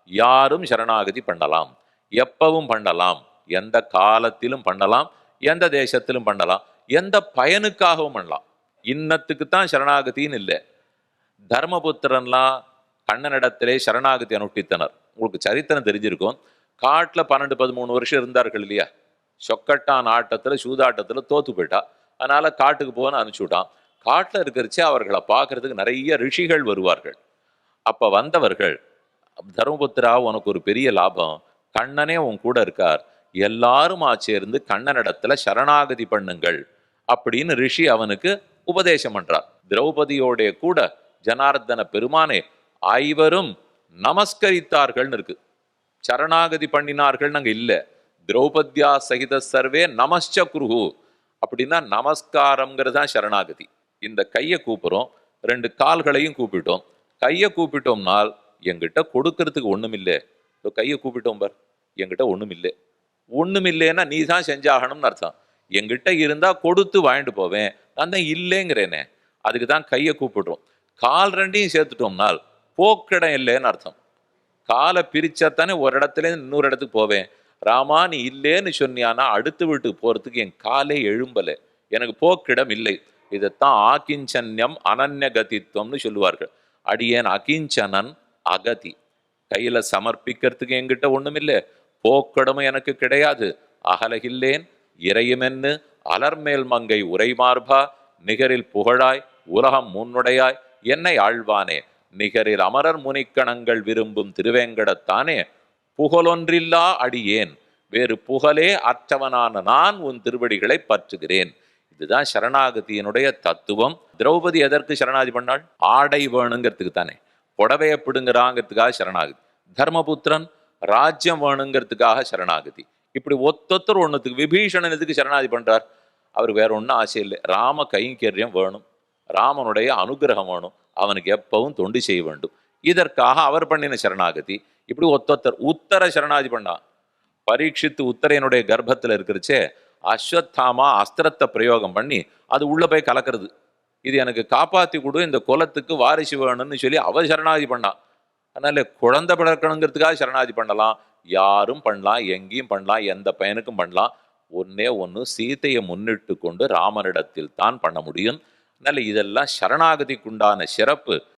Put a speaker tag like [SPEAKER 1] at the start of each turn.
[SPEAKER 1] யாரும் சரணாகதி பண்ணலாம், எப்பவும் பண்ணலாம், எந்த காலத்திலும் பண்ணலாம், எந்த தேசத்திலும் பண்ணலாம், எந்த பயனுக்காகவும் பண்ணலாம். இன்னத்துக்கு தான் சரணாகதின்னு இல்லை. தர்மபுத்திரன்லாம் கண்ணனிடத்திலே சரணாகதி அனுஷ்டித்தனர். உங்களுக்கு சரித்திரம் தெரிஞ்சிருக்கும். காட்டில் 12-13 வருஷம் இருந்தார்கள் இல்லையா? சொக்கட்டான் ஆட்டத்தில் சூதாட்டத்தில் தோத்து போயிட்டா. அதனால காட்டுக்கு போன்னு அனுப்பிச்சுட்டான். காட்டில் இருக்கிறச்சே அவர்களை பார்க்கறதுக்கு நிறைய ரிஷிகள் வருவார்கள். அப்ப வந்தவர்கள், தர்மபுத்திரா உனக்கு ஒரு பெரிய லாபம், கண்ணனே உன் கூட இருக்கார், எல்லாருமா சேர்ந்து கண்ணனிடத்துல சரணாகதி பண்ணுங்கள் அப்படின்னு ரிஷி அவனுக்கு உபதேசம் பண்றார். திரௌபதியோடைய கூட ஜனார்தன பெருமானே ஐவரும் நமஸ்கரித்தார்கள்னு இருக்கு. சரணாகதி பண்ணினார்கள் அங்க இல்ல. திரௌபத்யா சகித சர்வே நமஸ்ச குருஹு அப்படின்னா நமஸ்காரம்ங்கிறது தான் சரணாகதி. இந்த கையை கூப்பிடுறோம், 2 கால்களையும் கூப்பிட்டோம். கையை கூப்பிட்டோம்னால் என்கிட்ட கொடுக்கறதுக்கு ஒண்ணுமில்லை. கையை கூப்பிட்டோம் பார், என்கிட்ட ஒண்ணுமில்லை. ஒண்ணுமில்லைன்னா நீ தான் செஞ்சாகணும்னு அர்த்தம். என்கிட்ட இருந்தா கொடுத்து வாங்கிட்டு போவேன், நான் தான் இல்லைங்கிறேனே. அதுக்கு தான் கையை கூப்பிடுறோம். கால் 2ஐயும் சேர்த்துட்டோம்னால் போக்கிடம் இல்லைன்னு அர்த்தம். காலை பிரிச்சாத்தானே ஒரு இடத்துல இன்னொரு இடத்துக்கு போவேன். ராமா நீ இல்லேன்னு சொன்னியானா அடுத்த வீட்டுக்கு போறதுக்கு என் காலே எழும்பலை, எனக்கு போக்கிடம் இல்லை. இதைத்தான் ஆகிஞ்சன்யம் அனன்ய கதித்துவம்னு சொல்லுவார்கள். அடியேன் அகிஞ்சனன் அகதி. கையில சமர்ப்பிக்கிறதுக்கு என்கிட்ட ஒண்ணுமில்லை, போக்கிடமும் எனக்கு கிடையாது. அகலகில்லேன் இறையுமென்னு அலர்மேல் மங்கை உரைமார்பா நிகரில் புகழாய் உலகம் முன்னுடையாய் என்னை ஆழ்வானே நிகரில் அமரர் முனிக்கணங்கள் விரும்பும் திருவேங்கடத்தானே புகழொன்றில்லா அடியேன் வேறு புகழே அற்றவனான நான் உன் திருவடிகளை பற்றுகிறேன். இதுதான் சரணாகதியினுடைய தத்துவம். திரௌபதி எதற்கு சரணாதி பண்ணாள்? ஆடை வேணுங்கிறதுக்கு தானே. புடவையை பிடுங்குறாங்கிறதுக்காக சரணாகதி. தர்மபுத்திரன் ராஜ்யம் வேணுங்கிறதுக்காக சரணாகதி. இப்படி ஒத்தொத்தர் ஒண்ணுத்துக்கு. விபீஷணன் எதுக்கு சரணாதி பண்றார்? அவர் வேற ஒன்றும் ஆசை இல்லை. ராம கைங்கரியம் வேணும், ராமனுடைய அனுகிரகம் வேணும், அவனுக்கு எப்பவும் தொண்டு செய்ய வேண்டும். இதற்காக அவர் பண்ணின சரணாகதி. இப்படி ஒத்தொத்தர். உத்தர சரணாதி பண்ணா. பரீட்சித்து உத்தரையனுடைய கர்ப்பத்தில் இருக்கிறச்சே அஸ்வத்தாமா அஸ்திரத்தை பிரயோகம் பண்ணி அது உள்ள போய் கலக்கிறது. இது எனக்கு காப்பாத்தி கொடு, இந்த குலத்துக்கு வாரிசு வேணும்னு சொல்லி அவ சரணாதி பண்ணா. அதனால குழந்தை பிறக்கணுங்கிறதுக்காக சரணாதி பண்ணலாம், யாரும் பண்ணலாம், எங்கேயும் பண்ணலாம், எந்த பையனுக்கும் பண்ணலாம். ஒன்னே ஒன்று சீதையை முன்னிட்டு கொண்டு ராமனிடத்தில் தான் பண்ண முடியும். அதனால இதெல்லாம் சரணாகதிக்குண்டான சிறப்பு.